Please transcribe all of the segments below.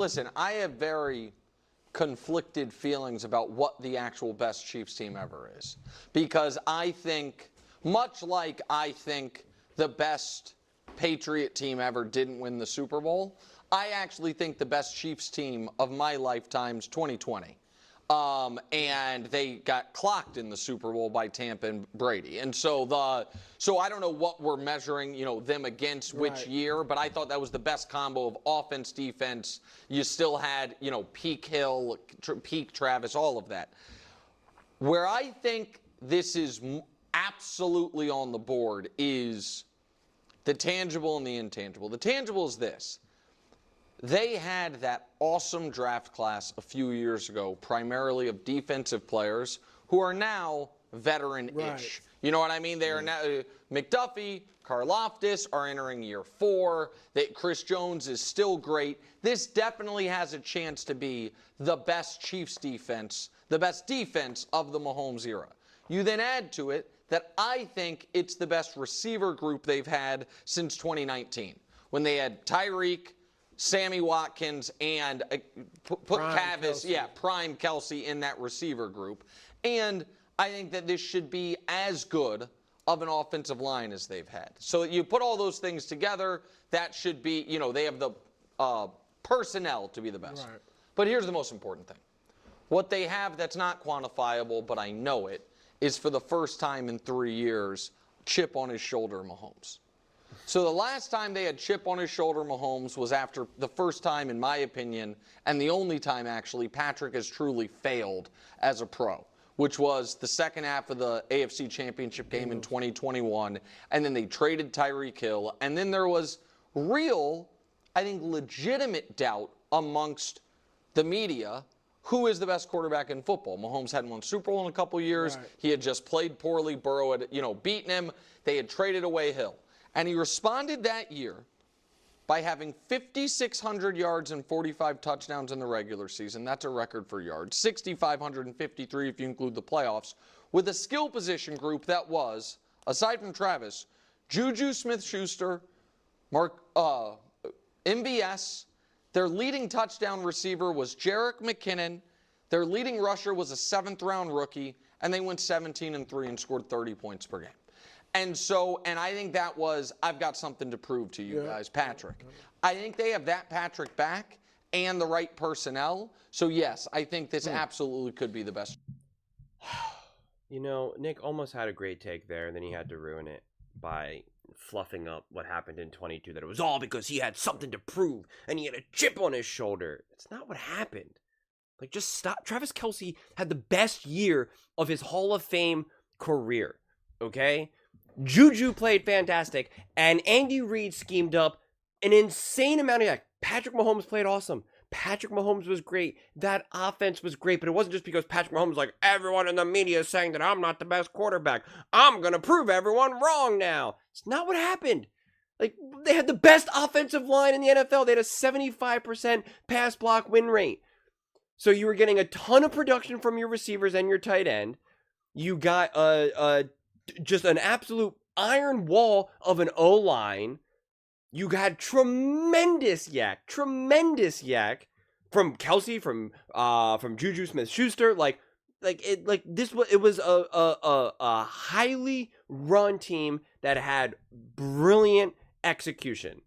Listen, I have very conflicted feelings about what the actual best Chiefs team ever is. Because I think, much like I think the best Patriot team ever didn't win the Super Bowl, I actually think the best Chiefs team of my lifetime's 2020. And they got clocked in the Super Bowl by Tampa and Brady. And so I don't know what we're measuring, them against which year, but I thought that was the best combo of offense, defense. You still had, peak Hill, peak Travis, all of that. Where I think this is absolutely on the board is the tangible and the intangible. The tangible is this. They had that awesome draft class a few years ago, primarily of defensive players who are now veteran-ish. Right. You know what I mean? They are now McDuffie, Karlaftis are entering year 4. Chris Jones is still great. This definitely has a chance to be the best Chiefs defense, the best defense of the Mahomes era. You then add to it that I think it's the best receiver group they've had since 2019, when they had Tyreek, Sammy Watkins, and put Cavis, prime Kelsey in that receiver group. And I think that this should be as good of an offensive line as they've had. So you put all those things together, that should be, they have the personnel to be the best. Right. But here's the most important thing. What they have that's not quantifiable, but I know it, is for the first time in 3 years, chip on his shoulder Mahomes. So the last time they had chip on his shoulder Mahomes was after the first time, in my opinion, and the only time actually, Patrick has truly failed as a pro, which was the second half of the AFC Championship game in 2021, and then they traded Tyreek Hill, and then there was real, I think, legitimate doubt amongst the media who is the best quarterback in football. Mahomes hadn't won Super Bowl in a couple years. Right. He had just played poorly. Burrow had, beaten him. They had traded away Hill. And he responded that year by having 5,600 yards and 45 touchdowns in the regular season. That's a record for yards. 6,553 if you include the playoffs. With a skill position group that was, aside from Travis, Juju Smith-Schuster, MVS. Their leading touchdown receiver was Jerick McKinnon. Their leading rusher was a 7th-round rookie. And they went 17-3 and scored 30 points per game. And I think that was, I've got something to prove to you guys, Patrick. I think they have that Patrick back and the right personnel. So, yes, I think this absolutely could be the best. Nick almost had a great take there, and then he had to ruin it by fluffing up what happened in 22, that it was all because he had something to prove and he had a chip on his shoulder. It's not what happened. Just stop. Travis Kelce had the best year of his Hall of Fame career, okay? Juju played fantastic, and Andy Reid schemed up an insane amount of Patrick Mahomes played awesome. Patrick Mahomes was great. That offense was great, but it wasn't just because Patrick Mahomes was everyone in the media is saying that I'm not the best quarterback. I'm going to prove everyone wrong now. It's not what happened. They had the best offensive line in the NFL. They had a 75% pass block win rate. So you were getting a ton of production from your receivers and your tight end. You got just an absolute iron wall of an O-line. You got tremendous yak from Kelsey, from Juju Smith-Schuster. It was a highly run team that had brilliant execution.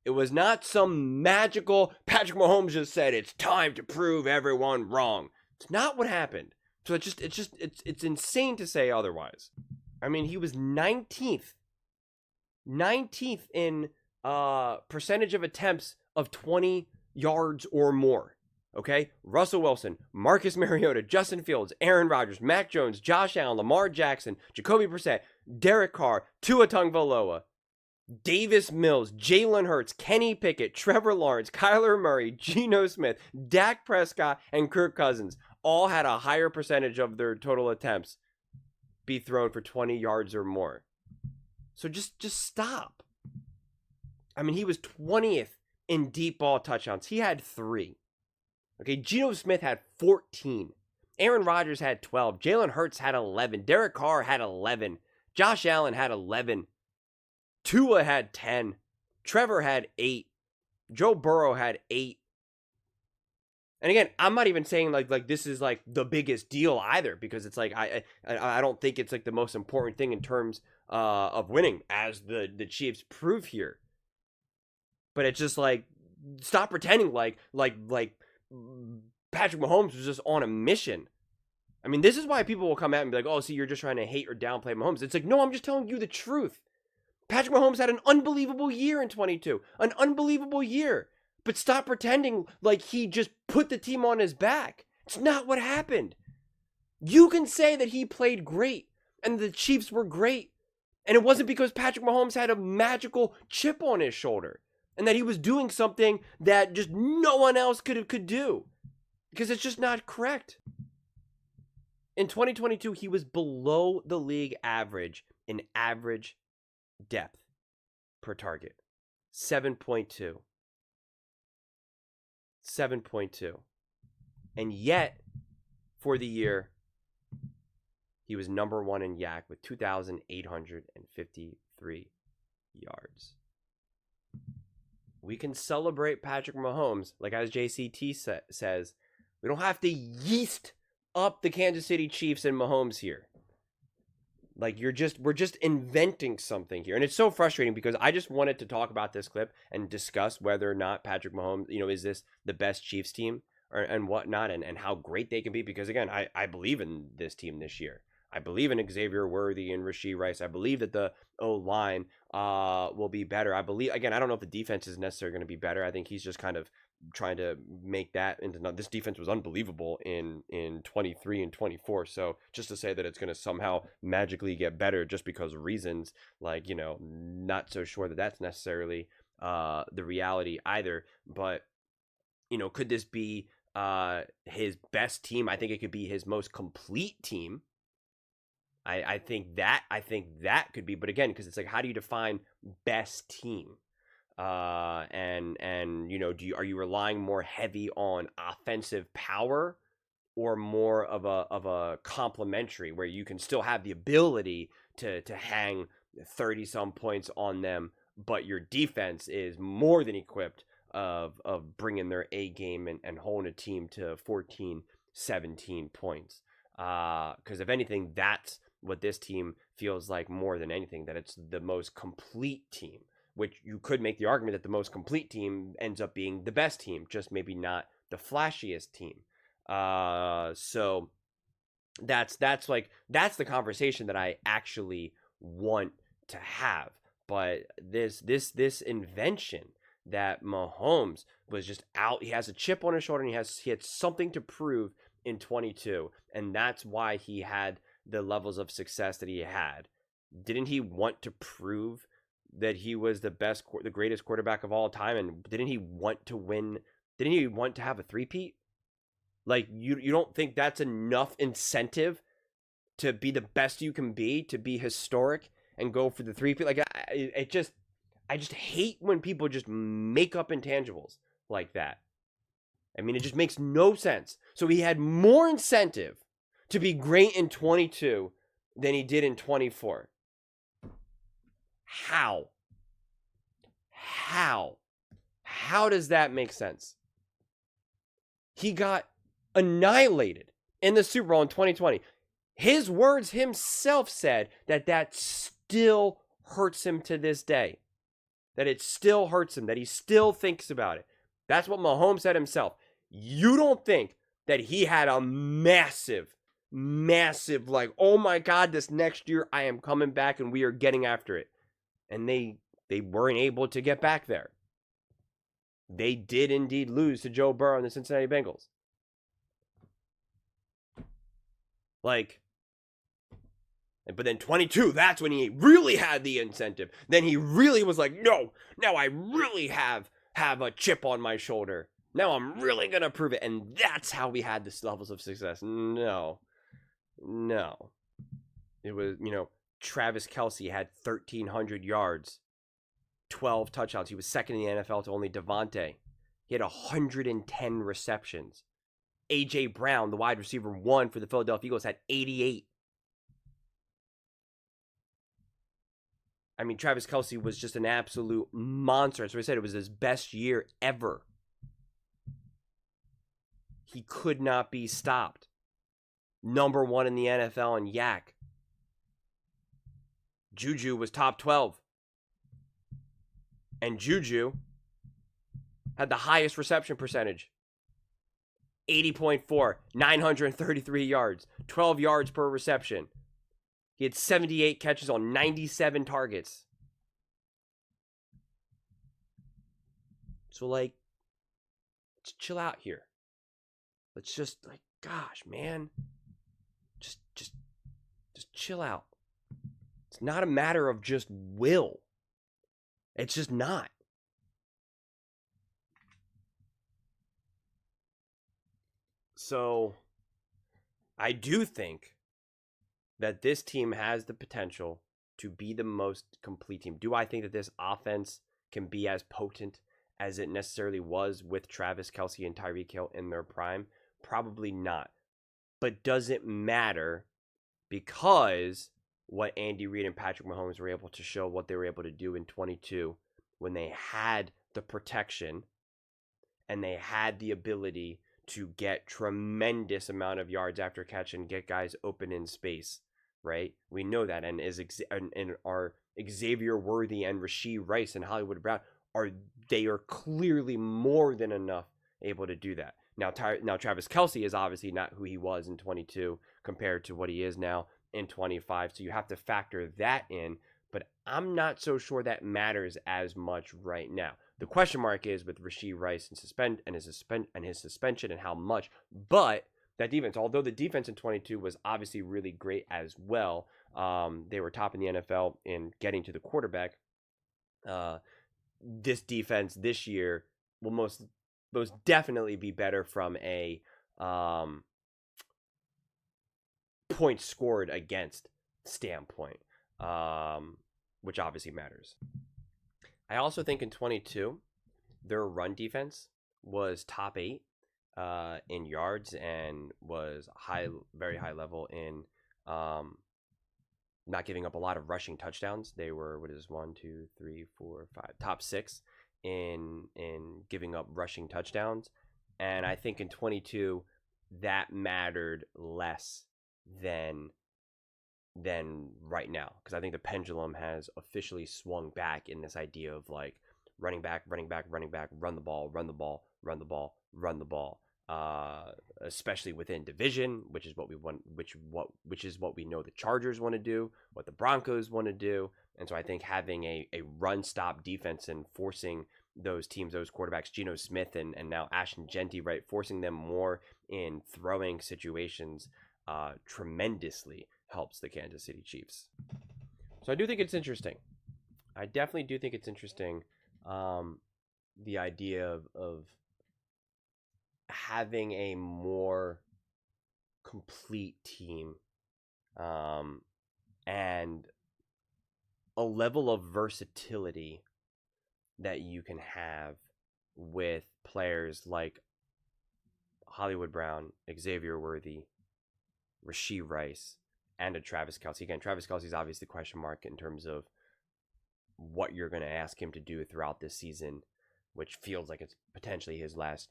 It was not some magical Patrick Mahomes just said it's time to prove everyone wrong. It's not what happened. So it's insane to say otherwise. I mean, he was 19th in percentage of attempts of 20 yards or more. Okay? Russell Wilson, Marcus Mariota, Justin Fields, Aaron Rodgers, Mac Jones, Josh Allen, Lamar Jackson, Jacoby Brissett, Derek Carr, Tua Tagovailoa, Davis Mills, Jalen Hurts, Kenny Pickett, Trevor Lawrence, Kyler Murray, Geno Smith, Dak Prescott, and Kirk Cousins all had a higher percentage of their total attempts be thrown for 20 yards or more. So just stop. I mean, he was 20th in deep ball touchdowns. He had 3. Okay, Geno Smith had 14. Aaron Rodgers had 12. Jalen Hurts had 11. Derek Carr had 11. Josh Allen had 11. Tua had 10. Trevor had 8. Joe Burrow had 8. And again, I'm not even saying like this is like the biggest deal either, because it's like I don't think it's like the most important thing in terms of winning, as the Chiefs prove here. But it's just like, stop pretending like Patrick Mahomes was just on a mission. I mean, this is why people will come out and be like, "Oh, see, you're just trying to hate or downplay Mahomes." It's like, no, I'm just telling you the truth. Patrick Mahomes had an unbelievable year in 22, an unbelievable year. But stop pretending like he just put the team on his back. It's not what happened. You can say that he played great and the Chiefs were great, and it wasn't because Patrick Mahomes had a magical chip on his shoulder and that he was doing something that just no one else could do, because it's just not correct. In 2022, he was below the league average in average depth per target. 7.2. 7.2. And yet, for the year, he was number one in YAC with 2,853 yards. We can celebrate Patrick Mahomes, like as JCT says, we don't have to yeast up the Kansas City Chiefs and Mahomes here. Like, we're just inventing something here. And it's so frustrating because I just wanted to talk about this clip and discuss whether or not Patrick Mahomes, is this the best Chiefs team and whatnot, and how great they can be. Because again, I believe in this team this year. I believe in Xavier Worthy and Rashee Rice. I believe that the O-line will be better. I believe, again, I don't know if the defense is necessarily going to be better. I think he's just kind of trying to make that into, this defense was unbelievable in 23 and 24. So just to say that it's going to somehow magically get better just because of reasons, like, not so sure that that's necessarily the reality either. But, could this be his best team? I think it could be his most complete team. I think that could be, but again, because it's like, how do you define best team? And are you relying more heavy on offensive power, or more of a complementary where you can still have the ability to hang 30 some points on them, but your defense is more than equipped of bringing their A game and holding a team to 14, 17 points. Because if anything, that's what this team feels like more than anything, that it's the most complete team, which you could make the argument that the most complete team ends up being the best team, just maybe not the flashiest team. So that's the conversation that I actually want to have. But this invention that Mahomes was just out, he has a chip on his shoulder, and he had something to prove in 22, and that's why he had the levels of success that he had. Didn't he want to prove that he was the greatest quarterback of all time? And didn't he want to win? Didn't he want to have a three-peat? Like, you don't think that's enough incentive to be the best you can be, to be historic and go for the three-peat? Like, I just hate when people just make up intangibles like that. I mean, it just makes no sense. So he had more incentive to be great in 22 than he did in 24. How? How does that make sense? He got annihilated in the Super Bowl in 2020. His words himself said that still hurts him to this day. That it still hurts him, that he still thinks about it. That's what Mahomes said himself. You don't think that he had a massive, like, oh my God, this next year I am coming back and we are getting after it. And they weren't able to get back there. They did indeed lose to Joe Burrow and the Cincinnati Bengals. Like, but then 22, that's when he really had the incentive. Then he really was like, no, now I really have a chip on my shoulder. Now I'm really going to prove it. And that's how we had this levels of success. No. It was, Travis Kelce had 1,300 yards, 12 touchdowns. He was second in the NFL to only Devontae. He had 110 receptions. A.J. Brown, the wide receiver 1 for the Philadelphia Eagles, had 88. I mean, Travis Kelce was just an absolute monster. That's what I said. It was his best year ever. He could not be stopped. Number 1 in the NFL in yak. Juju was top 12. And Juju had the highest reception percentage. 80.4, 933 yards, 12 yards per reception. He had 78 catches on 97 targets. So, like, let's chill out here. Let's just, like, gosh, man. Just chill out. It's not a matter of just will. It's just not. So, I do think that this team has the potential to be the most complete team. Do I think that this offense can be as potent as it necessarily was with Travis Kelce and Tyreek Hill in their prime? Probably not. But does it matter? Because what Andy Reid and Patrick Mahomes were able to show, what they were able to do in 22 when they had the protection and they had the ability to get tremendous amount of yards after catch and get guys open in space, right? We know that, and our Xavier Worthy and Rashee Rice and Hollywood Brown are clearly more than enough able to do that. Now Travis Kelce is obviously not who he was in 22 compared to what he is now in 25, so you have to factor that in, but I'm not so sure that matters as much right now. The question mark is with Rashee Rice and his suspension and how much, but that defense, although the defense in 22 was obviously really great as well, they were top in the NFL in getting to the quarterback. This defense this year will most definitely be better from a points scored against standpoint, which obviously matters. I also think in 22, their run defense was top 8 in yards and was very high level in not giving up a lot of rushing touchdowns. They were, top 6 in giving up rushing touchdowns. And I think in 22, that mattered less than right now, because I think the pendulum has officially swung back in this idea of like running back, run the ball, especially within division, which is what we want, which is what we know the Chargers want to do, what the Broncos want to do. And so I think having a run stop defense and forcing those teams, those quarterbacks, Geno Smith and now Ashton Genty, right, forcing them more in throwing situations tremendously helps the Kansas City Chiefs. So I do think it's interesting. I definitely do think it's interesting, the idea of having a more complete team, and a level of versatility that you can have with players like Hollywood Brown, Xavier Worthy, Rashee Rice, and a Travis Kelce. Again, Travis Kelce is obviously the question mark in terms of what you're going to ask him to do throughout this season, which feels like it's potentially his last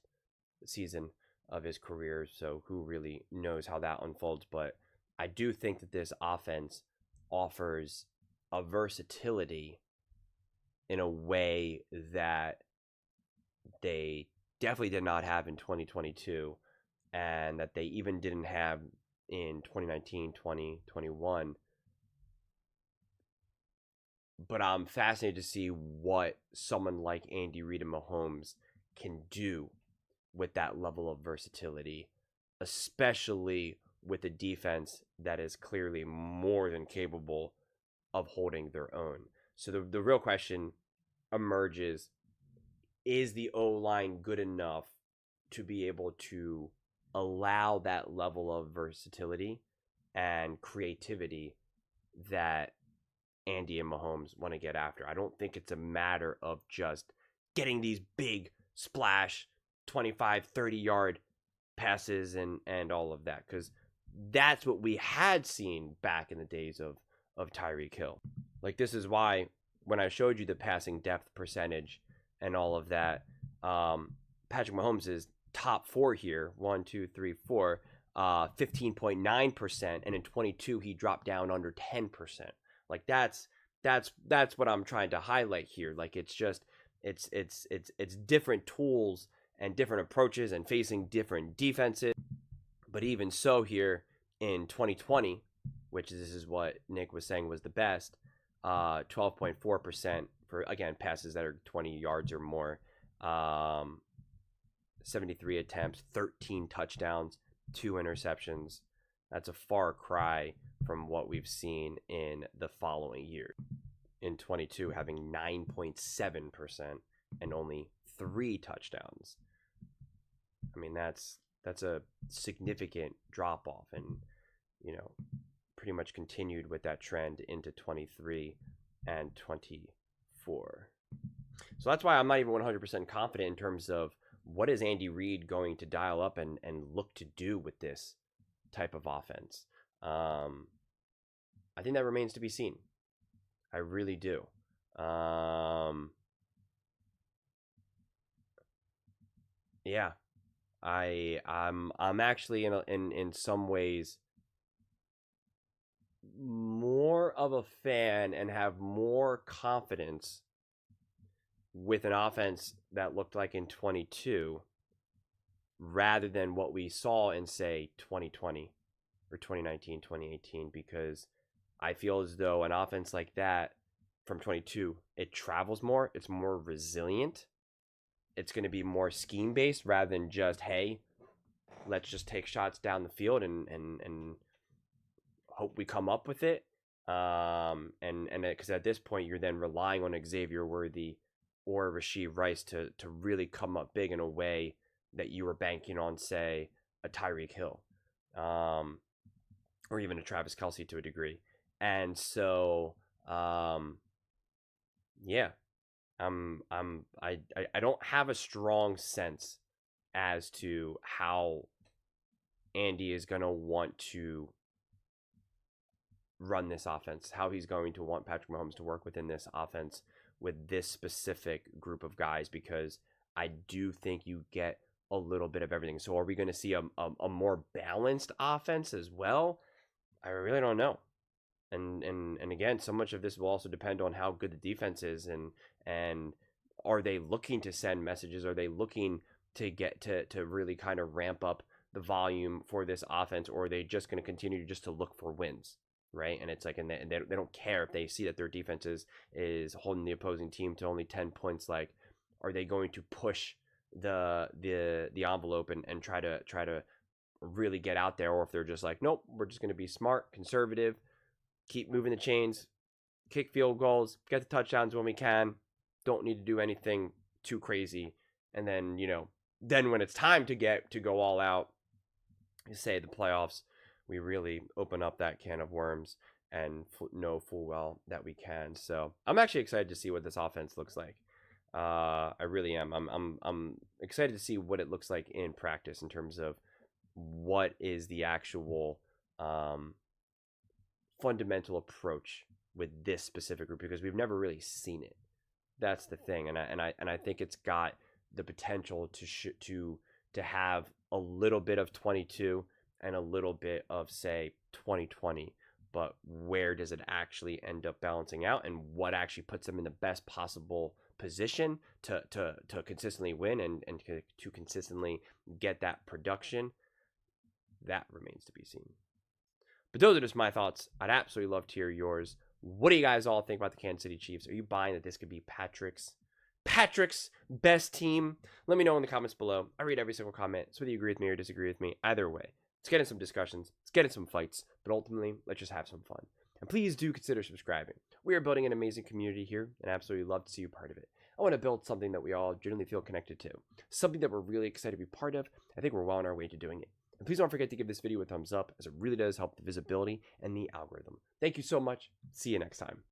season of his career. So who really knows how that unfolds? But I do think that this offense offers a versatility in a way that they definitely did not have in 2022, and that they even didn't have in 2019, 2021. But I'm fascinated to see what someone like Andy Reid and Mahomes can do with that level of versatility, especially with a defense that is clearly more than capable of holding their own. So the real question emerges, is the O-line good enough to be able to allow that level of versatility and creativity that Andy and Mahomes want to get after? I don't think it's a matter of just getting these big splash 25, 30-yard passes and all of that, because that's what we had seen back in the days of Tyreek Hill. Like, this is why when I showed you the passing depth percentage and all of that, Patrick Mahomes is top four here, 1, 2, 3, 4, 15.9%, and in 22 he dropped down under 10%. Like that's what I'm trying to highlight here. Like it's just it's different tools and different approaches and facing different defenses. But even so, here in 2020, which this is what Nick was saying was the best, 12.4% for, again, passes that are 20 yards or more, 73 attempts, 13 touchdowns, 2 interceptions. That's a far cry from what we've seen in the following year. In 22, having 9.7% and only 3 touchdowns. I mean, that's a significant drop off, and pretty much continued with that trend into 23 and 24. So that's why I'm not even 100% confident in terms of what is Andy Reid going to dial up and look to do with this type of offense. I think that remains to be seen. I really do. Yeah, I'm actually in some ways more of a fan and have more confidence with an offense that looked like in 22 rather than what we saw in, say, 2020 or 2019, 2018, because I feel as though an offense like that from 22, it travels more, it's more resilient, it's going to be more scheme based rather than just, hey, let's just take shots down the field and hope we come up with it. And because at this point you're then relying on Xavier Worthy or Rashee Rice to really come up big in a way that you were banking on, say, a Tyreek Hill, or even a Travis Kelce to a degree. And so, yeah, I don't have a strong sense as to how Andy is going to want to run this offense, how he's going to want Patrick Mahomes to work within this offense with this specific group of guys, because I do think you get a little bit of everything. So are we going to see a more balanced offense as well? I really don't know. And again, so much of this will also depend on how good the defense is, and are they looking to send messages? Are they looking to get to really kind of ramp up the volume for this offense, or are they just going to continue just to look for wins, right? And it's like, and they don't care if they see that their defense is holding the opposing team to only 10 points. Like, are they going to push the envelope and try to really get out there, or if they're just like, nope, we're just going to be smart, conservative, keep moving the chains, kick field goals, get the touchdowns when we can, don't need to do anything too crazy, and then then when it's time to go all out, say the playoffs, we really open up that can of worms and know full well that we can. So I'm actually excited to see what this offense looks like. I really am. I'm excited to see what it looks like in practice in terms of what is the actual fundamental approach with this specific group, because we've never really seen it. That's the thing, and I think it's got the potential to have a little bit of 22 and a little bit of, say, 2020, but where does it actually end up balancing out, and what actually puts them in the best possible position to consistently win and to consistently get that production? That remains to be seen. But those are just my thoughts. I'd absolutely love to hear yours. What do you guys all think about the Kansas City Chiefs? Are you buying that this could be Patrick's best team? Let me know in the comments below. I read every single comment, so whether you agree with me or disagree with me, either way, let's get in some discussions, let's get in some fights, but ultimately, let's just have some fun. And please do consider subscribing. We are building an amazing community here, and I absolutely love to see you part of it. I want to build something that we all generally feel connected to, something that we're really excited to be part of. I think we're well on our way to doing it. And please don't forget to give this video a thumbs up, as it really does help the visibility and the algorithm. Thank you so much. See you next time.